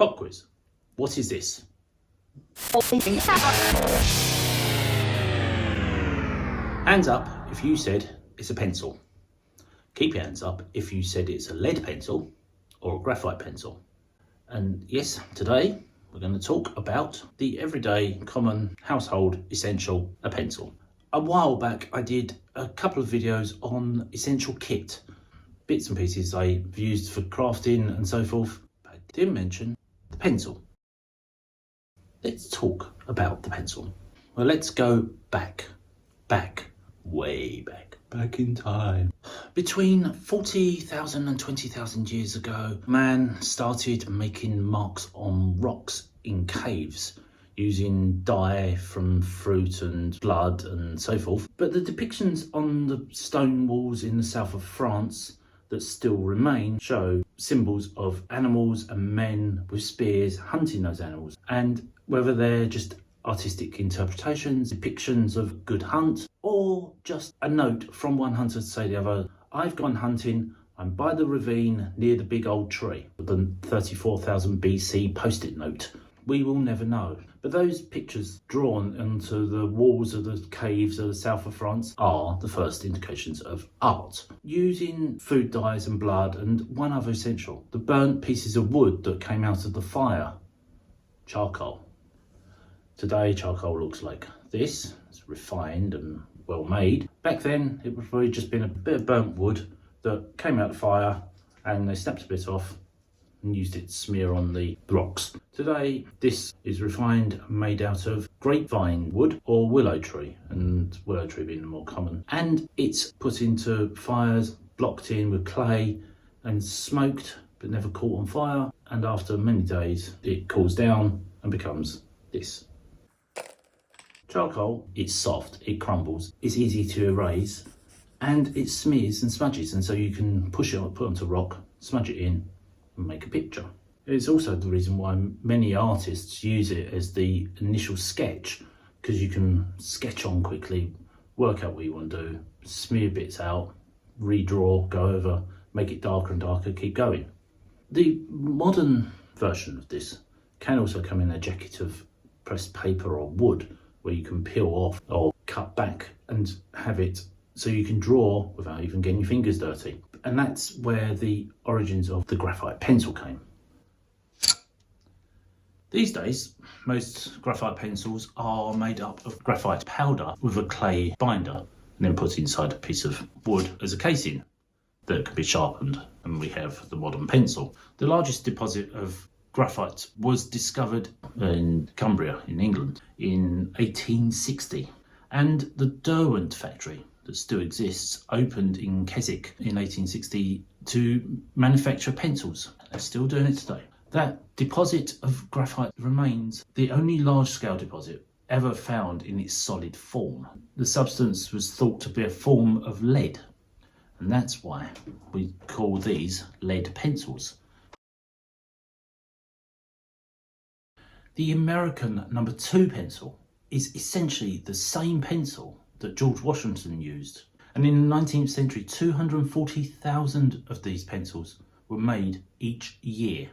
Pop quiz. What is this? Hands up if you said it's a pencil. Keep your hands up if you said it's a lead pencil or a graphite pencil. And yes, today we're going to talk about the everyday, common, household essential, a pencil. A while back I did a couple of videos on essential kit, bits and pieces I've used for crafting and so forth, but I didn't mention the pencil. Let's talk about the pencil. Well, let's go way back in time. Between 40,000 and 20,000 years ago, man started making marks on rocks in caves using dye from fruit and blood and so forth. But the depictions on the stone walls in the south of France that still remain show symbols of animals and men with spears hunting those animals. And whether they're just artistic interpretations, depictions of good hunt, or just a note from one hunter to say the other, I've gone hunting, I'm by the ravine near the big old tree. The 34,000 BC post-it note. We will never know. But those pictures drawn onto the walls of the caves of the south of France are the first indications of art. Using food dyes and blood, and one other essential, the burnt pieces of wood that came out of the fire, charcoal. Today charcoal looks like this, it's refined and well made. Back then it would probably just been a bit of burnt wood that came out of the fire and they snapped a bit off and used it to smear on the rocks. Today this is refined, made out of grapevine wood or willow tree, and willow tree being the more common. And it's put into fires, blocked in with clay and smoked but never caught on fire, and after many days it cools down and becomes this. Charcoal, it's soft, it crumbles, it's easy to erase, and it smears and smudges, and so you can push it on, put it onto rock, smudge it in and make a picture. It's also the reason why many artists use it as the initial sketch, because you can sketch on quickly, work out what you want to do, smear bits out, redraw, go over, make it darker and darker, keep going. The modern version of this can also come in a jacket of pressed paper or wood, where you can peel off or cut back and have it so you can draw without even getting your fingers dirty. And that's where the origins of the graphite pencil came. These days, most graphite pencils are made up of graphite powder with a clay binder and then put inside a piece of wood as a casing that can be sharpened, and we have the modern pencil. The largest deposit of graphite was discovered in Cumbria in England in 1860, and the Derwent factory that still exists opened in Keswick in 1860 to manufacture pencils. They're still doing it today. That deposit of graphite remains the only large-scale deposit ever found in its solid form. The substance was thought to be a form of lead, and that's why we call these lead pencils. The American number 2 pencil is essentially the same pencil that George Washington used. And in the 19th century, 240,000 of these pencils were made each year.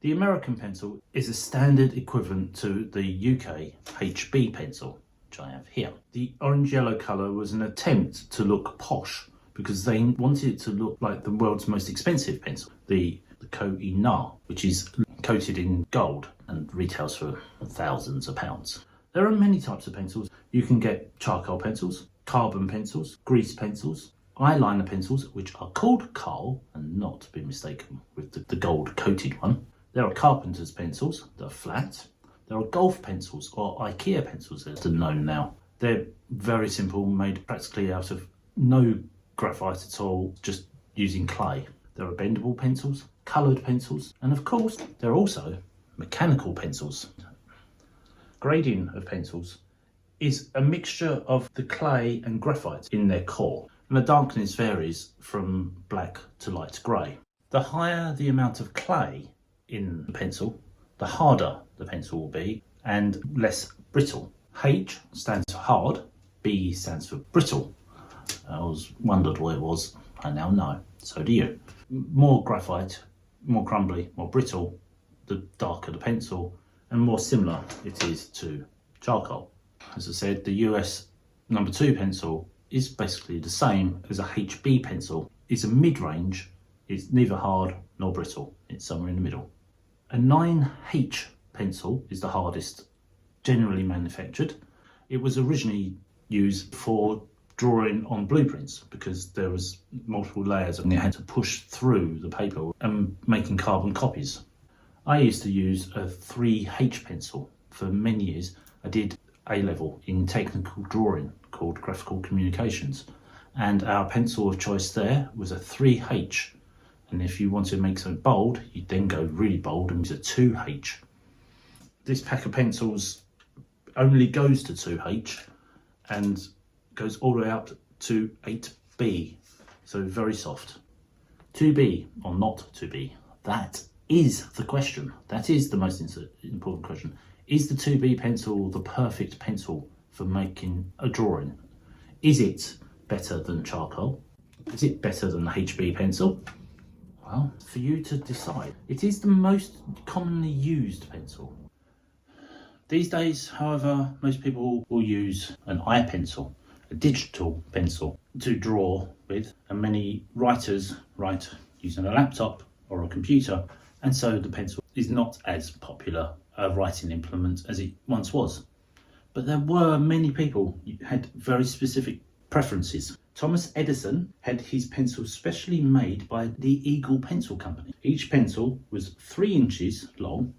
The American pencil is a standard equivalent to the UK HB pencil, which I have here. The orange-yellow colour was an attempt to look posh because they wanted it to look like the world's most expensive pencil, the Koh-i-Na, which is coated in gold and retails for thousands of pounds. There are many types of pencils. You can get charcoal pencils, carbon pencils, grease pencils, eyeliner pencils, which are called Carl and not to be mistaken with the gold coated one. There are carpenter's pencils that are flat. There are golf pencils or IKEA pencils as they're known now. They're very simple, made practically out of no graphite at all, just using clay. There are bendable pencils, coloured pencils, and of course there are also mechanical pencils. Grading of pencils is a mixture of the clay and graphite in their core, and the darkness varies from black to light grey. The higher the amount of clay in the pencil, the harder the pencil will be and less brittle. H stands for hard, B stands for brittle. I always wondered what it was, I now know, so do you. More graphite, more crumbly, more brittle, the darker the pencil and more similar it is to charcoal. As I said, the US number 2 pencil is basically the same as a HB pencil. It's a mid-range, it's neither hard nor brittle, it's somewhere in the middle. A 9H pencil is the hardest generally manufactured. It was originally used for drawing on blueprints because there was multiple layers and you had to push through the paper and making carbon copies. I used to use a 3H pencil for many years. I did A-level in technical drawing called graphical communications, and our pencil of choice there was a 3H, and if you want to make something bold you'd then go really bold and use a 2H. This pack of pencils only goes to 2H and goes all the way up to 8B, so very soft. 2B or not 2B, that is the question. That is the most important question. Is the 2B pencil the perfect pencil for making a drawing? Is it better than charcoal? Is it better than the HB pencil? Well, for you to decide. It is the most commonly used pencil. These days, however, most people will use an iPencil, a digital pencil, to draw with, and many writers write using a laptop or a computer, and so the pencil is not as popular a writing implement as it once was. But there were many people who had very specific preferences. Thomas Edison had his pencil specially made by the Eagle Pencil Company. Each pencil was 3 inches long,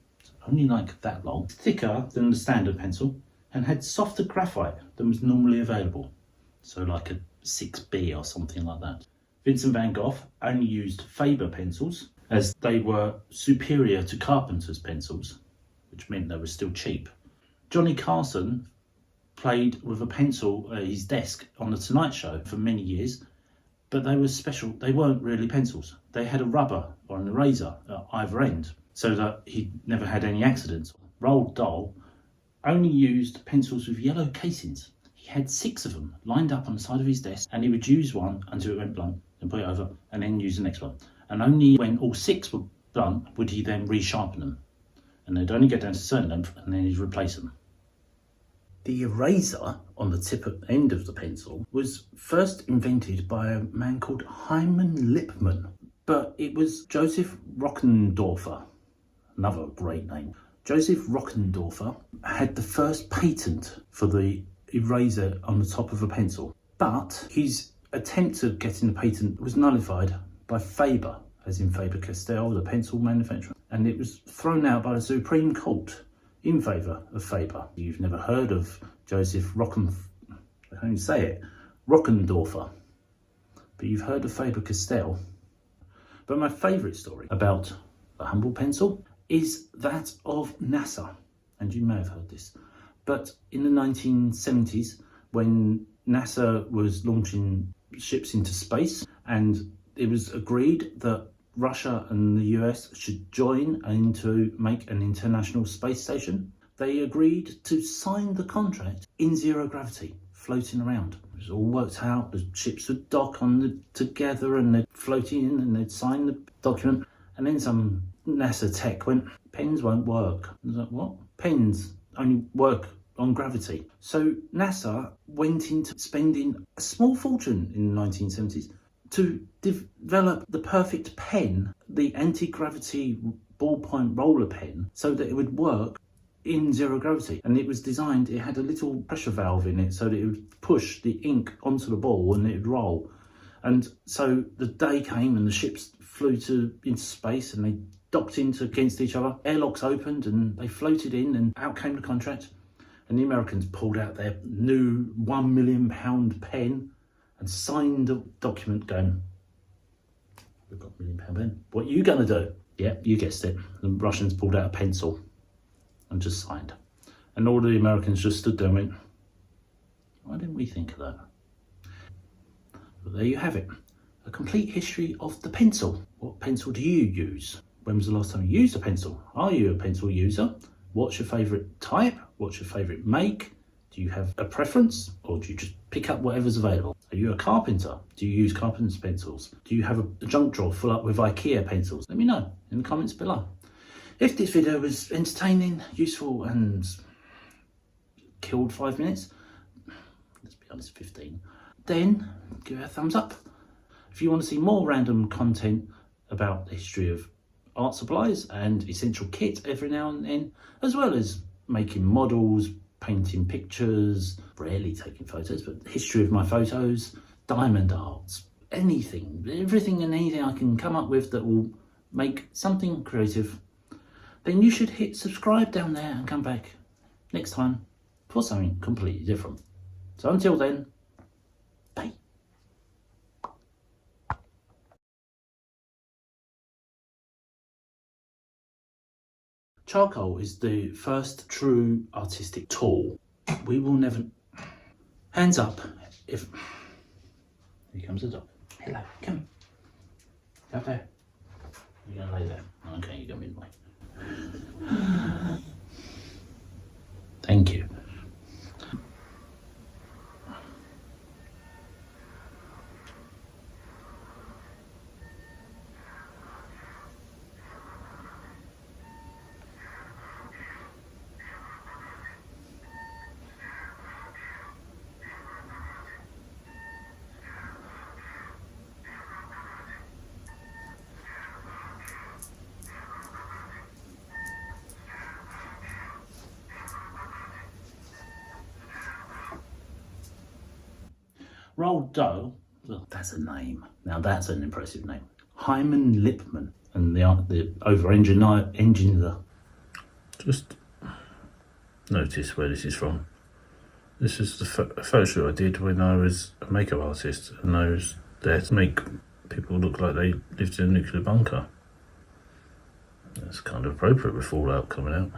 only like that long, thicker than the standard pencil, and had softer graphite than was normally available. So like a 6B or something like that. Vincent van Gogh only used Faber pencils as they were superior to carpenter's pencils, which meant they were still cheap. Johnny Carson played with a pencil at his desk on The Tonight Show for many years, but they were special. They weren't really pencils. They had a rubber or an eraser at either end so that he never had any accidents. Roald Dahl only used pencils with yellow casings. He had 6 of them lined up on the side of his desk, and he would use one until it went blunt, then put it over, and then use the next one. And only when all 6 were blunt would he then resharpen them. And they'd only get down to a certain length, and then he'd replace them. The eraser on the tip end of the pencil was first invented by a man called Hyman Lipman, but it was Joseph Rockendorfer, another great name. Joseph Rockendorfer had the first patent for the eraser on the top of a pencil, but his attempt at getting the patent was nullified by Faber, as in Faber-Castell, the pencil manufacturer, and it was thrown out by the Supreme Court in favour of Faber. You've never heard of Joseph Rockendorfer, but you've heard of Faber-Castell. But my favourite story about the humble pencil is that of NASA, and you may have heard this, but in the 1970s, when NASA was launching ships into space, and it was agreed that Russia and the US should join in to make an international space station, they agreed to sign the contract in zero gravity, floating around. It was all worked out. The ships would dock together and they'd float in and they'd sign the document. And then some NASA tech went, pens won't work. I was like, what? Pens only work on gravity. So NASA went into spending a small fortune in the 1970s to develop the perfect pen, the anti-gravity ballpoint roller pen, so that it would work in zero gravity. And it was designed, it had a little pressure valve in it so that it would push the ink onto the ball and it would roll. And so the day came and the ships flew into space and they docked against each other. Airlocks opened and they floated in, and out came the contract. And the Americans pulled out their new £1 million pen and signed the document going, we've got £1 million pen. What are you going to do? Yeah, you guessed it. The Russians pulled out a pencil and just signed. And all the Americans just stood there and went, why didn't we think of that? But there you have it. A complete history of the pencil. What pencil do you use? When was the last time you used a pencil? Are you a pencil user? What's your favourite type? What's your favourite make? Do you have a preference, or do you just pick up whatever's available? Are you a carpenter? Do you use carpenter's pencils? Do you have a junk drawer full up with IKEA pencils? Let me know in the comments below. If this video was entertaining, useful and killed 5 minutes, let's be honest, 15, then give it a thumbs up. If you want to see more random content about the history of art supplies and essential kit every now and then, as well as making models, painting pictures, rarely taking photos, but the history of my photos, diamond arts, anything, everything and anything I can come up with that will make something creative, then you should hit subscribe down there and come back next time for something completely different. So until then, bye. Charcoal is the first true artistic tool. We will never... Hands up if... Here comes the dog. Hello, come. Go there. You're going to lay there. Okay, you're going midway. Thank you. Rolled dough, well, that's a name. Now that's an impressive name. Hyman Lipman, and the over-engineer. Just notice where this is from. This is the photo shoot I did when I was a makeup artist, and I was there to make people look like they lived in a nuclear bunker. That's kind of appropriate with Fallout coming out.